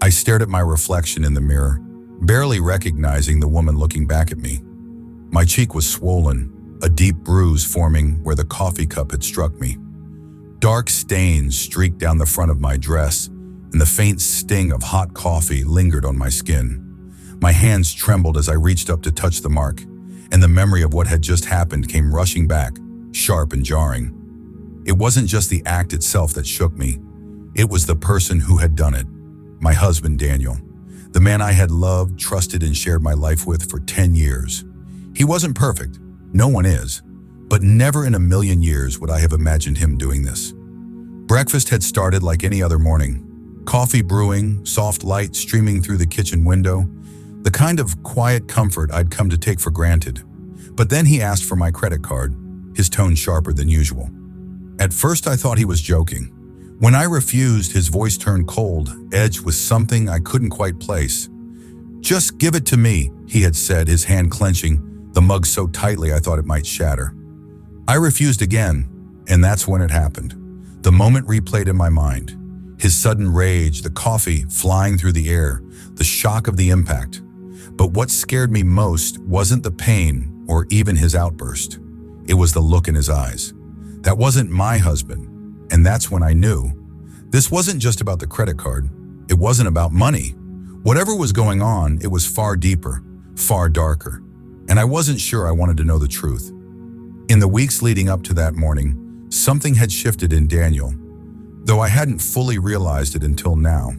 I stared at my reflection in the mirror, barely recognizing the woman looking back at me. My cheek was swollen, a deep bruise forming where the coffee cup had struck me. Dark stains streaked down the front of my dress, and the faint sting of hot coffee lingered on my skin. My hands trembled as I reached up to touch the mark, and the memory of what had just happened came rushing back, sharp and jarring. It wasn't just the act itself that shook me. It was the person who had done it. My husband, Daniel. The man I had loved, trusted, and shared my life with for 10 years. He wasn't perfect. No one is. But never in a million years would I have imagined him doing this. Breakfast had started like any other morning. Coffee brewing, soft light streaming through the kitchen window, the kind of quiet comfort I'd come to take for granted. But then he asked for my credit card, his tone sharper than usual. At first I thought he was joking. When I refused, his voice turned cold, edged with something I couldn't quite place. "Just give it to me," he had said, his hand clenching, the mug so tightly I thought it might shatter. I refused again, and that's when it happened. The moment replayed in my mind. His sudden rage, the coffee flying through the air, the shock of the impact. But what scared me most wasn't the pain or even his outburst. It was the look in his eyes. That wasn't my husband, and that's when I knew. This wasn't just about the credit card. It wasn't about money. Whatever was going on, it was far deeper, far darker, and I wasn't sure I wanted to know the truth. In the weeks leading up to that morning, something had shifted in Daniel, though I hadn't fully realized it until now.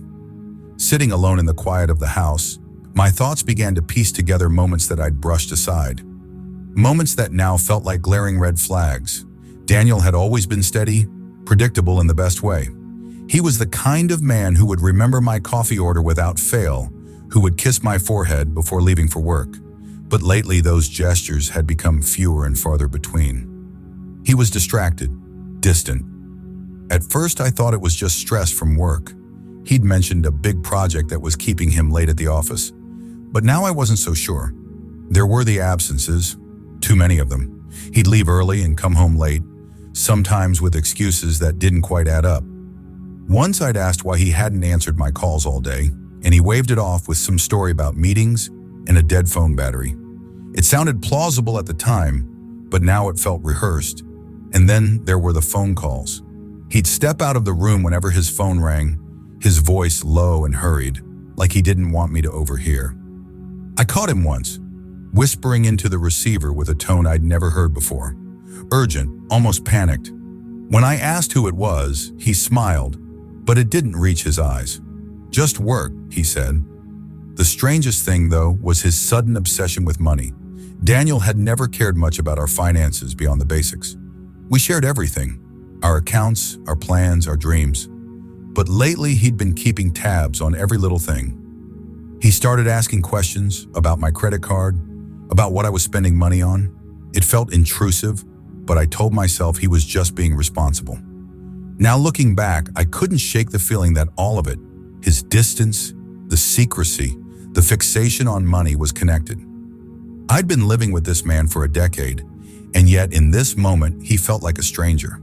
Sitting alone in the quiet of the house, my thoughts began to piece together moments that I'd brushed aside. Moments that now felt like glaring red flags. Daniel had always been steady, predictable in the best way. He was the kind of man who would remember my coffee order without fail, who would kiss my forehead before leaving for work. But lately those gestures had become fewer and farther between. He was distracted, distant. At first I thought it was just stress from work. He'd mentioned a big project that was keeping him late at the office. But now I wasn't so sure. There were the absences, too many of them. He'd leave early and come home late, sometimes with excuses that didn't quite add up. Once I'd asked why he hadn't answered my calls all day, and he waved it off with some story about meetings and a dead phone battery. It sounded plausible at the time, but now it felt rehearsed. And then there were the phone calls. He'd step out of the room whenever his phone rang, his voice low and hurried, like he didn't want me to overhear. I caught him once, whispering into the receiver with a tone I'd never heard before. Urgent, almost panicked. When I asked who it was, he smiled, but it didn't reach his eyes. "Just work," he said. The strangest thing, though, was his sudden obsession with money. Daniel had never cared much about our finances beyond the basics. We shared everything, our accounts, our plans, our dreams. But lately he'd been keeping tabs on every little thing. He started asking questions about my credit card, about what I was spending money on. It felt intrusive, but I told myself he was just being responsible. Now looking back, I couldn't shake the feeling that all of it, his distance, the secrecy, the fixation on money was connected. I'd been living with this man for a decade, and yet in this moment he felt like a stranger.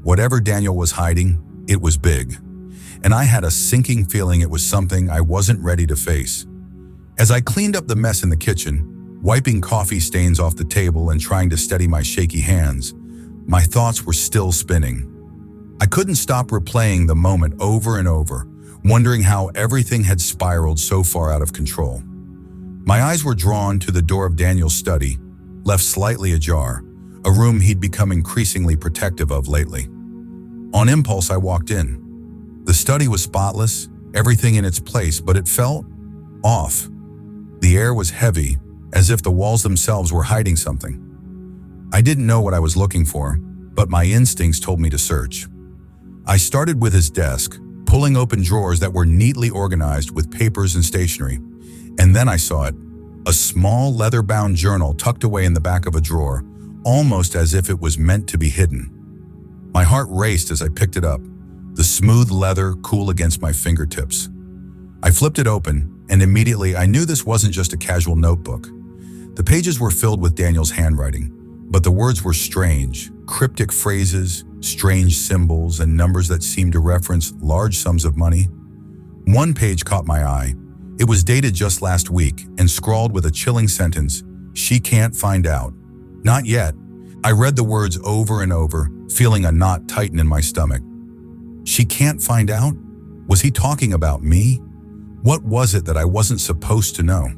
Whatever Daniel was hiding, it was big, and I had a sinking feeling it was something I wasn't ready to face. As I cleaned up the mess in the kitchen, wiping coffee stains off the table and trying to steady my shaky hands, my thoughts were still spinning. I couldn't stop replaying the moment over and over, wondering how everything had spiraled so far out of control. My eyes were drawn to the door of Daniel's study, left slightly ajar, a room he'd become increasingly protective of lately. On impulse, I walked in. The study was spotless, everything in its place, but it felt off. The air was heavy, as if the walls themselves were hiding something. I didn't know what I was looking for, but my instincts told me to search. I started with his desk, pulling open drawers that were neatly organized with papers and stationery. And then I saw it, a small leather-bound journal tucked away in the back of a drawer, almost as if it was meant to be hidden. My heart raced as I picked it up, the smooth leather cool against my fingertips. I flipped it open, and immediately I knew this wasn't just a casual notebook. The pages were filled with Daniel's handwriting, but the words were strange, cryptic phrases, strange symbols, and numbers that seemed to reference large sums of money. One page caught my eye. It was dated just last week and scrawled with a chilling sentence, "She can't find out." Not yet. I read the words over and over, feeling a knot tighten in my stomach. She can't find out? Was he talking about me? What was it that I wasn't supposed to know?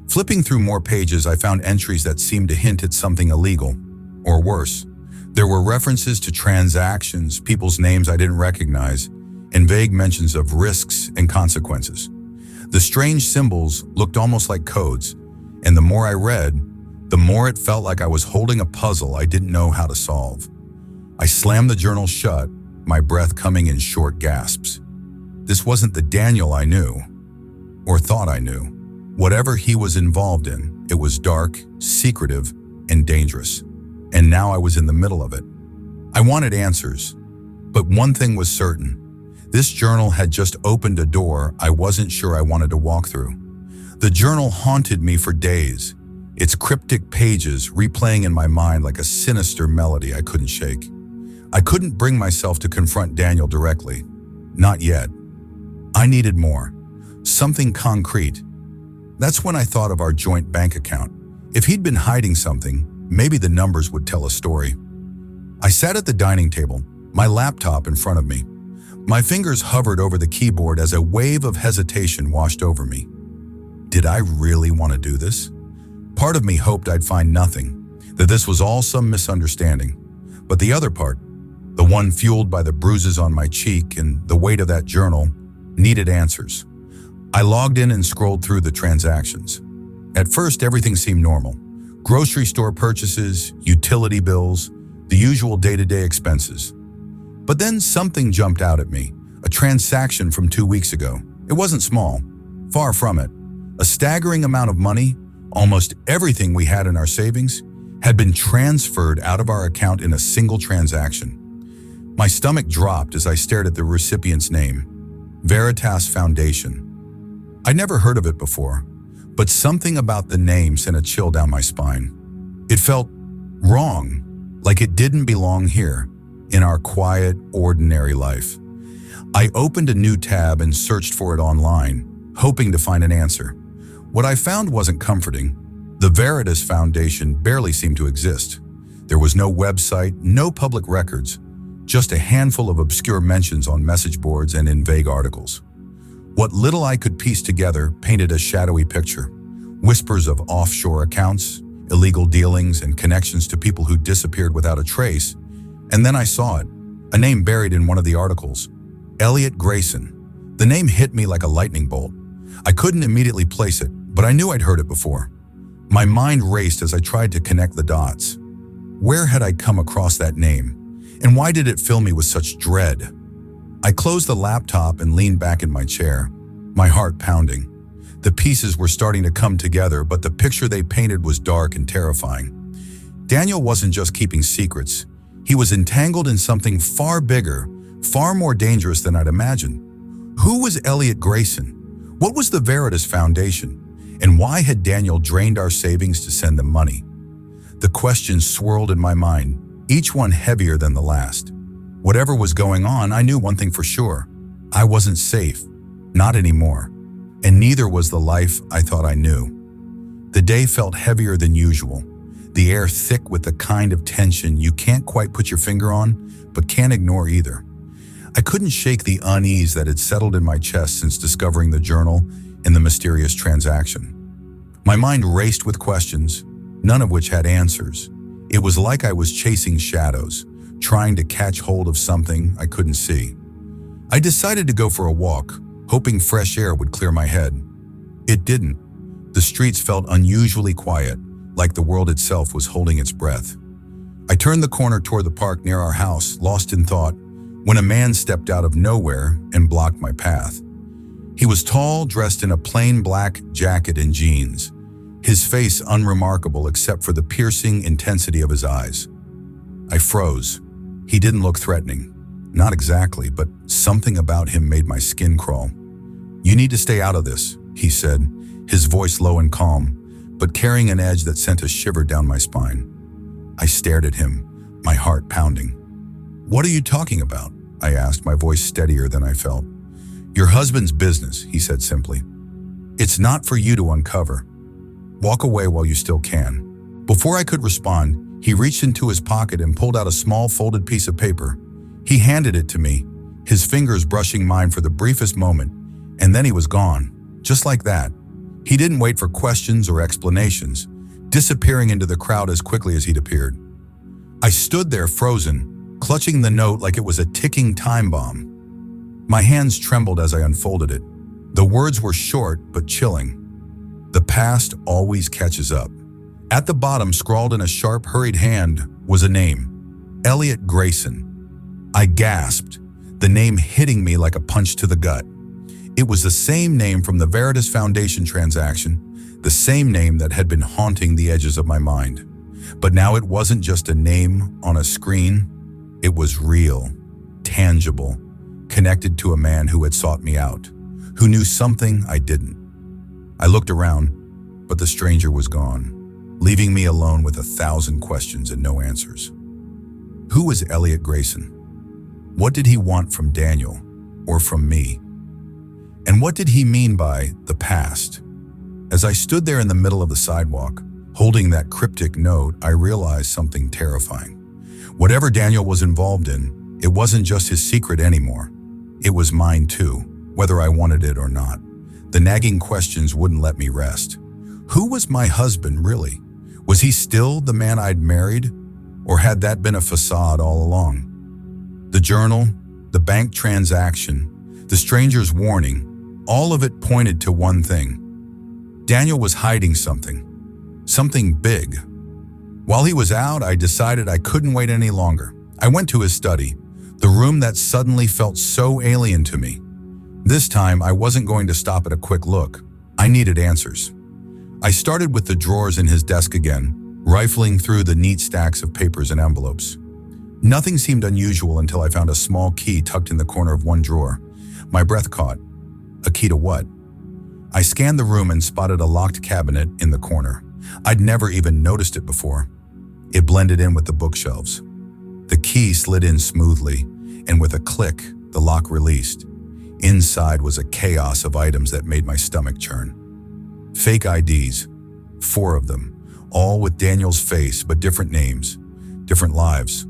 Flipping through more pages, I found entries that seemed to hint at something illegal, or worse. There were references to transactions, people's names I didn't recognize, and vague mentions of risks and consequences. The strange symbols looked almost like codes, and the more I read, the more it felt like I was holding a puzzle I didn't know how to solve. I slammed the journal shut, my breath coming in short gasps. This wasn't the Daniel I knew, or thought I knew. Whatever he was involved in, it was dark, secretive, and dangerous. And now I was in the middle of it. I wanted answers, but one thing was certain. This journal had just opened a door I wasn't sure I wanted to walk through. The journal haunted me for days, its cryptic pages replaying in my mind like a sinister melody I couldn't shake. I couldn't bring myself to confront Daniel directly. Not yet. I needed more. Something concrete. That's when I thought of our joint bank account. If he'd been hiding something, maybe the numbers would tell a story. I sat at the dining table, my laptop in front of me. My fingers hovered over the keyboard as a wave of hesitation washed over me. Did I really want to do this? Part of me hoped I'd find nothing, that this was all some misunderstanding. But the other part, the one fueled by the bruises on my cheek and the weight of that journal, needed answers. I logged in and scrolled through the transactions. At first, everything seemed normal. Grocery store purchases, utility bills, the usual day-to-day expenses. But then something jumped out at me, a transaction from 2 weeks ago. It wasn't small, far from it. A staggering amount of money, almost everything we had in our savings, had been transferred out of our account in a single transaction. My stomach dropped as I stared at the recipient's name, Veritas Foundation. I'd never heard of it before, but something about the name sent a chill down my spine. It felt wrong, like it didn't belong here, in our quiet, ordinary life. I opened a new tab and searched for it online, hoping to find an answer. What I found wasn't comforting. The Veritas Foundation barely seemed to exist. There was no website, no public records, just a handful of obscure mentions on message boards and in vague articles. What little I could piece together painted a shadowy picture. Whispers of offshore accounts, illegal dealings, and connections to people who disappeared without a trace. And then I saw it, a name buried in one of the articles. Elliot Grayson. The name hit me like a lightning bolt. I couldn't immediately place it, but I knew I'd heard it before. My mind raced as I tried to connect the dots. Where had I come across that name? And why did it fill me with such dread? I closed the laptop and leaned back in my chair, my heart pounding. The pieces were starting to come together, but the picture they painted was dark and terrifying. Daniel wasn't just keeping secrets. He was entangled in something far bigger, far more dangerous than I'd imagined. Who was Elliot Grayson? What was the Veritas Foundation? And why had Daniel drained our savings to send them money? The questions swirled in my mind, each one heavier than the last. Whatever was going on, I knew one thing for sure. I wasn't safe, not anymore. And neither was the life I thought I knew. The day felt heavier than usual, the air thick with the kind of tension you can't quite put your finger on, but can't ignore either. I couldn't shake the unease that had settled in my chest since discovering the journal and the mysterious transaction. My mind raced with questions, none of which had answers. It was like I was chasing shadows, trying to catch hold of something I couldn't see. I decided to go for a walk, hoping fresh air would clear my head. It didn't. The streets felt unusually quiet, like the world itself was holding its breath. I turned the corner toward the park near our house, lost in thought, when a man stepped out of nowhere and blocked my path. He was tall, dressed in a plain black jacket and jeans, his face unremarkable except for the piercing intensity of his eyes. I froze. He didn't look threatening. Not exactly, but something about him made my skin crawl. "You need to stay out of this," he said, his voice low and calm, but carrying an edge that sent a shiver down my spine. I stared at him, my heart pounding. "What are you talking about?" I asked, my voice steadier than I felt. "Your husband's business," he said simply. "It's not for you to uncover. Walk away while you still can." Before I could respond, he reached into his pocket and pulled out a small folded piece of paper. He handed it to me, his fingers brushing mine for the briefest moment, and then he was gone, just like that. He didn't wait for questions or explanations, disappearing into the crowd as quickly as he'd appeared. I stood there frozen, clutching the note like it was a ticking time bomb. My hands trembled as I unfolded it. The words were short but chilling. "The past always catches up." At the bottom, scrawled in a sharp, hurried hand, was a name: Elliot Grayson. I gasped, the name hitting me like a punch to the gut. It was the same name from the Veritas Foundation transaction, the same name that had been haunting the edges of my mind. But now it wasn't just a name on a screen. It was real, tangible, connected to a man who had sought me out, who knew something I didn't. I looked around, but the stranger was gone, leaving me alone with 1,000 questions and no answers. Who was Elliot Grayson? What did he want from Daniel, or from me? And what did he mean by the past? As I stood there in the middle of the sidewalk, holding that cryptic note, I realized something terrifying. Whatever Daniel was involved in, it wasn't just his secret anymore. It was mine too, whether I wanted it or not. The nagging questions wouldn't let me rest. Who was my husband, really? Was he still the man I'd married? Or had that been a facade all along? The journal, the bank transaction, the stranger's warning, all of it pointed to one thing. Daniel was hiding something big. While he was out, I decided I couldn't wait any longer. I went to his study, the room that suddenly felt so alien to me. This time, I wasn't going to stop at a quick look. I needed answers. I started with the drawers in his desk again, rifling through the neat stacks of papers and envelopes. Nothing seemed unusual until I found a small key tucked in the corner of one drawer. My breath caught. A key to what? I scanned the room and spotted a locked cabinet in the corner. I'd never even noticed it before. It blended in with the bookshelves. The key slid in smoothly, and with a click, the lock released. Inside was a chaos of items that made my stomach churn. Fake IDs, 4 of them, all with Daniel's face but different names, different lives.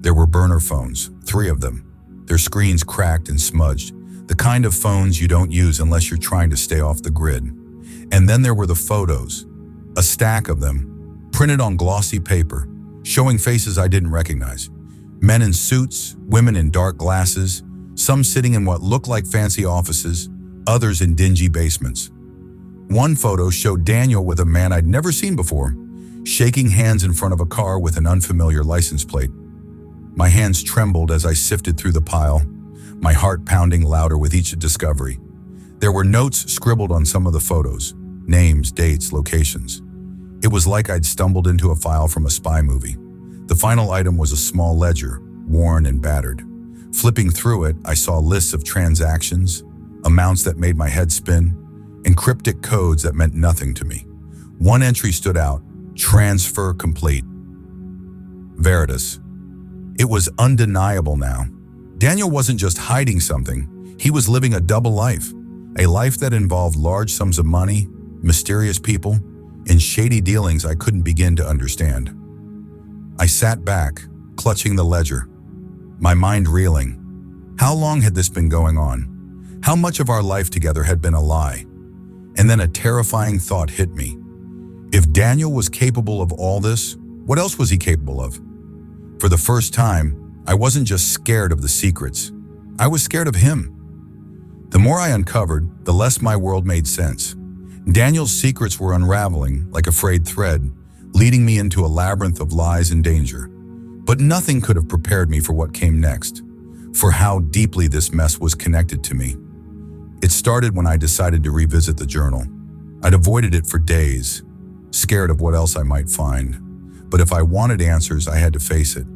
There were burner phones, 3 of them, their screens cracked and smudged, the kind of phones you don't use unless you're trying to stay off the grid. And then there were the photos, a stack of them, printed on glossy paper, showing faces I didn't recognize. Men in suits, women in dark glasses, some sitting in what looked like fancy offices, others in dingy basements. One photo showed Daniel with a man I'd never seen before, shaking hands in front of a car with an unfamiliar license plate. My hands trembled as I sifted through the pile, my heart pounding louder with each discovery. There were notes scribbled on some of the photos, names, dates, locations. It was like I'd stumbled into a file from a spy movie. The final item was a small ledger, worn and battered. Flipping through it, I saw lists of transactions, amounts that made my head spin, and cryptic codes that meant nothing to me. One entry stood out: transfer complete. Veritas. It was undeniable now. Daniel wasn't just hiding something, he was living a double life. A life that involved large sums of money, mysterious people, and shady dealings I couldn't begin to understand. I sat back, clutching the ledger, my mind reeling. How long had this been going on? How much of our life together had been a lie? And then a terrifying thought hit me. If Daniel was capable of all this, what else was he capable of? For the first time, I wasn't just scared of the secrets. I was scared of him. The more I uncovered, the less my world made sense. Daniel's secrets were unraveling like a frayed thread, leading me into a labyrinth of lies and danger. But nothing could have prepared me for what came next, for how deeply this mess was connected to me. It started when I decided to revisit the journal. I'd avoided it for days, scared of what else I might find. But if I wanted answers, I had to face it.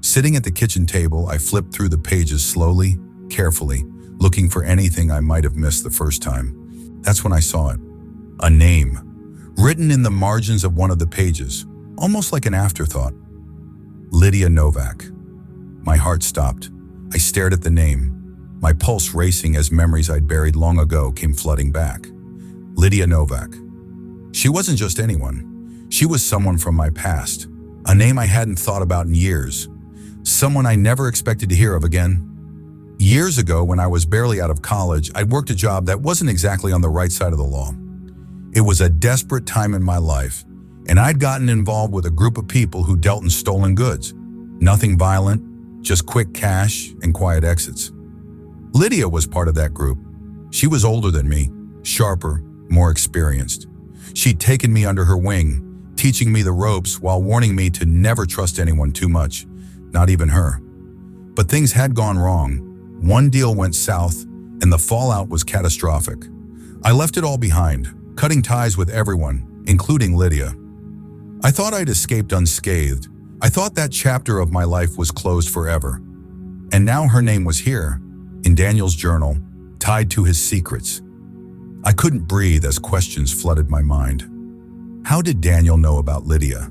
Sitting at the kitchen table, I flipped through the pages slowly, carefully, looking for anything I might have missed the first time. That's when I saw it. A name, written in the margins of one of the pages, almost like an afterthought. Lydia Novak. My heart stopped. I stared at the name. my pulse racing as memories I'd buried long ago came flooding back. Lydia Novak. She wasn't just anyone. She was someone from my past, a name I hadn't thought about in years, someone I never expected to hear of again. Years ago, when I was barely out of college, I'd worked a job that wasn't exactly on the right side of the law. It was a desperate time in my life, and I'd gotten involved with a group of people who dealt in stolen goods. Nothing violent, just quick cash and quiet exits. Lydia was part of that group. She was older than me, sharper, more experienced. She'd taken me under her wing, teaching me the ropes while warning me to never trust anyone too much, not even her. But things had gone wrong. One deal went south, and the fallout was catastrophic. I left it all behind, cutting ties with everyone, including Lydia. I thought I'd escaped unscathed. I thought that chapter of my life was closed forever. And now her name was here, in Daniel's journal, tied to his secrets. I couldn't breathe as questions flooded my mind. How did Daniel know about Lydia?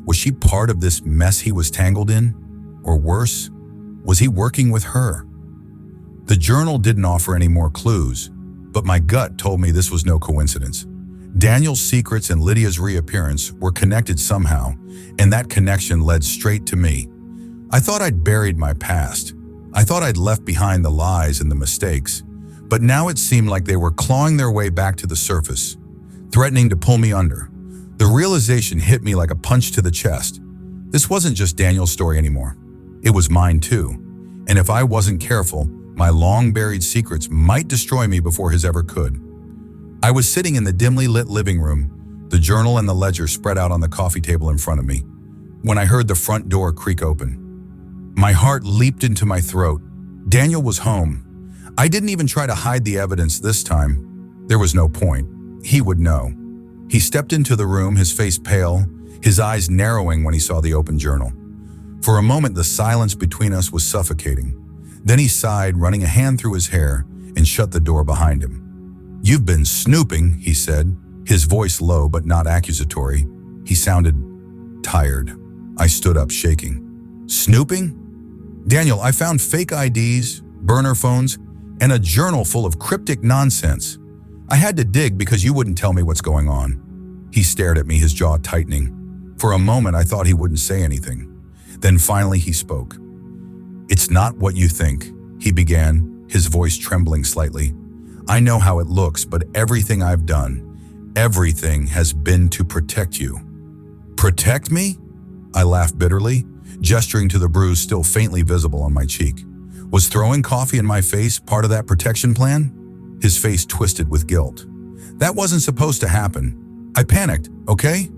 Was she part of this mess he was tangled in? Or worse, was he working with her? The journal didn't offer any more clues, but my gut told me this was no coincidence. Daniel's secrets and Lydia's reappearance were connected somehow, and that connection led straight to me. I thought I'd buried my past. I thought I'd left behind the lies and the mistakes, but now it seemed like they were clawing their way back to the surface, threatening to pull me under. The realization hit me like a punch to the chest. This wasn't just Daniel's story anymore. It was mine too, and if I wasn't careful, my long-buried secrets might destroy me before his ever could. I was sitting in the dimly lit living room, the journal and the ledger spread out on the coffee table in front of me, when I heard the front door creak open. My heart leaped into my throat. Daniel was home. I didn't even try to hide the evidence this time. There was no point. He would know. He stepped into the room, his face pale, his eyes narrowing when he saw the open journal. For a moment, the silence between us was suffocating. Then he sighed, running a hand through his hair, and shut the door behind him. "You've been snooping," he said, his voice low but not accusatory. He sounded tired. I stood up, shaking. "Snooping? Daniel, I found fake IDs, burner phones, and a journal full of cryptic nonsense. I had to dig because you wouldn't tell me what's going on." He stared at me, his jaw tightening. For a moment, I thought he wouldn't say anything. Then finally he spoke. "It's not what you think," he began, his voice trembling slightly. "I know how it looks, but everything I've done, everything has been to protect you." "Protect me?" I laughed bitterly, gesturing to the bruise still faintly visible on my cheek. Was throwing coffee in my face part of that protection plan? His face twisted with guilt. "That wasn't supposed to happen. I panicked, okay?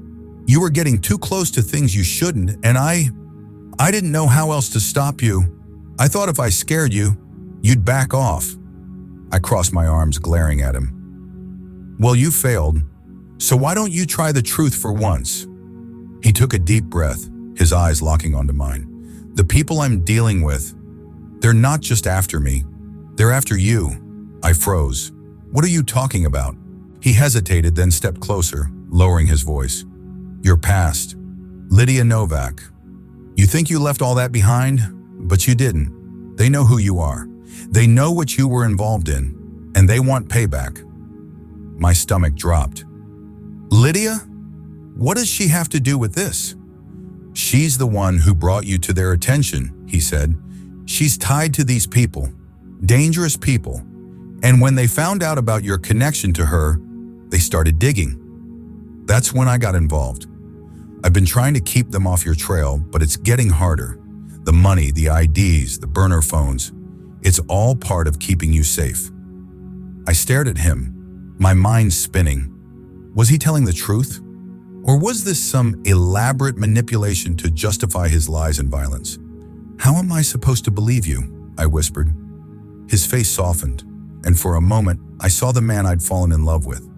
You were getting too close to things you shouldn't, and I didn't know how else to stop you. I thought if I scared you, you'd back off." I crossed my arms, glaring at him. "Well, you failed, so why don't you try the truth for once?" He took a deep breath, his eyes locking onto mine. "The people I'm dealing with, they're not just after me. They're after you." I froze. "What are you talking about?" He hesitated, then stepped closer, lowering his voice. "Your past. Lydia Novak. You think you left all that behind, but you didn't. They know who you are. They know what you were involved in, and they want payback." My stomach dropped. "Lydia? What does she have to do with this?" "She's the one who brought you to their attention," he said. "She's tied to these people, dangerous people, and when they found out about your connection to her, they started digging. That's when I got involved. I've been trying to keep them off your trail, but it's getting harder. The money, the IDs, the burner phones, it's all part of keeping you safe." I stared at him, my mind spinning. Was he telling the truth? Or was this some elaborate manipulation to justify his lies and violence? "How am I supposed to believe you?" I whispered. His face softened, and for a moment, I saw the man I'd fallen in love with.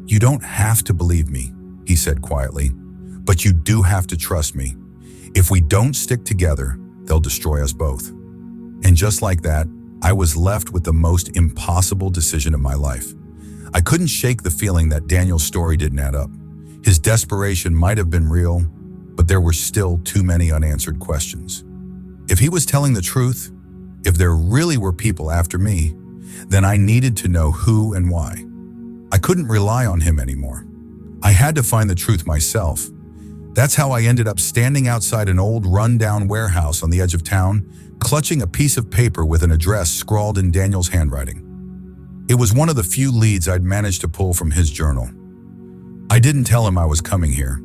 "You don't have to believe me," he said quietly, "but you do have to trust me. If we don't stick together, they'll destroy us both." And just like that, I was left with the most impossible decision of my life. I couldn't shake the feeling that Daniel's story didn't add up. His desperation might have been real, but there were still too many unanswered questions. If he was telling the truth, If there really were people after me, then I needed to know who and why. I couldn't rely on him anymore. I had to find the truth myself. That's how I ended up standing outside an old run-down warehouse on the edge of town, clutching a piece of paper with an address scrawled in Daniel's handwriting. It was one of the few leads I'd managed to pull from his journal. I didn't tell him I was coming here.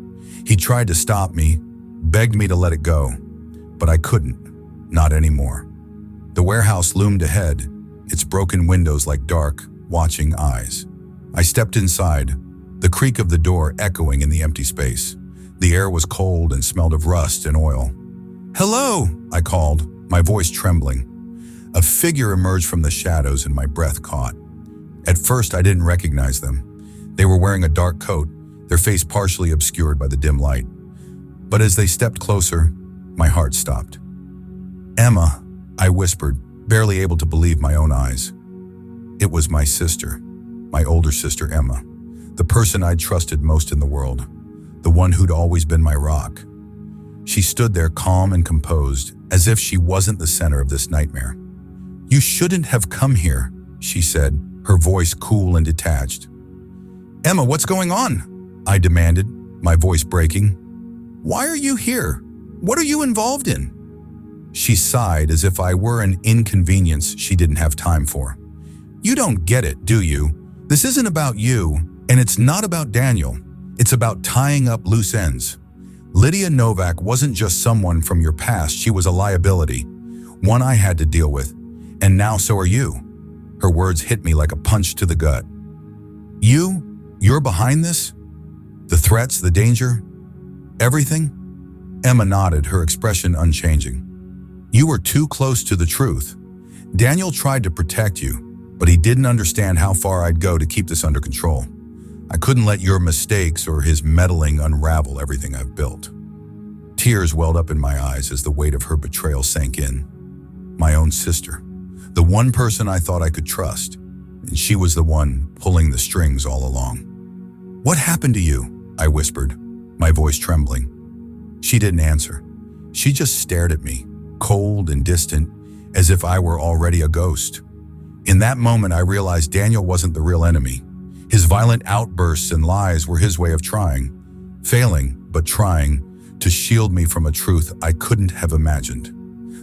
He tried to stop me, begged me to let it go, but I couldn't, not anymore. The warehouse loomed ahead, its broken windows like dark, watching eyes. I stepped inside, the creak of the door echoing in the empty space. The air was cold and smelled of rust and oil. "Hello," I called, my voice trembling. A figure emerged from the shadows and my breath caught. At first, I didn't recognize them. They were wearing a dark coat, their face partially obscured by the dim light. But as they stepped closer, my heart stopped. "Emma," I whispered, barely able to believe my own eyes. It was my sister, my older sister Emma, the person I'd trusted most in the world, the one who'd always been my rock. She stood there calm and composed, as if she wasn't the center of this nightmare. "You shouldn't have come here," she said, her voice cool and detached. "Emma, what's going on?" I demanded, my voice breaking. "Why are you here? What are you involved in?" She sighed as if I were an inconvenience she didn't have time for. "You don't get it, do you? This isn't about you, and it's not about Daniel. It's about tying up loose ends. Lydia Novak wasn't just someone from your past, she was a liability, one I had to deal with, and now so are you." Her words hit me like a punch to the gut. You're behind this? The threats, the danger, everything?" Emma nodded, her expression unchanging. "You were too close to the truth. Daniel tried to protect you, but he didn't understand how far I'd go to keep this under control. I couldn't let your mistakes or his meddling unravel everything I've built." Tears welled up in my eyes as the weight of her betrayal sank in. My own sister, the one person I thought I could trust, and she was the one pulling the strings all along. "What happened to you?" I whispered, my voice trembling. She didn't answer. She just stared at me, cold and distant, as if I were already a ghost. In that moment, I realized Daniel wasn't the real enemy. His violent outbursts and lies were his way of failing, but trying, to shield me from a truth I couldn't have imagined.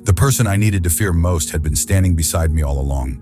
The person I needed to fear most had been standing beside me all along.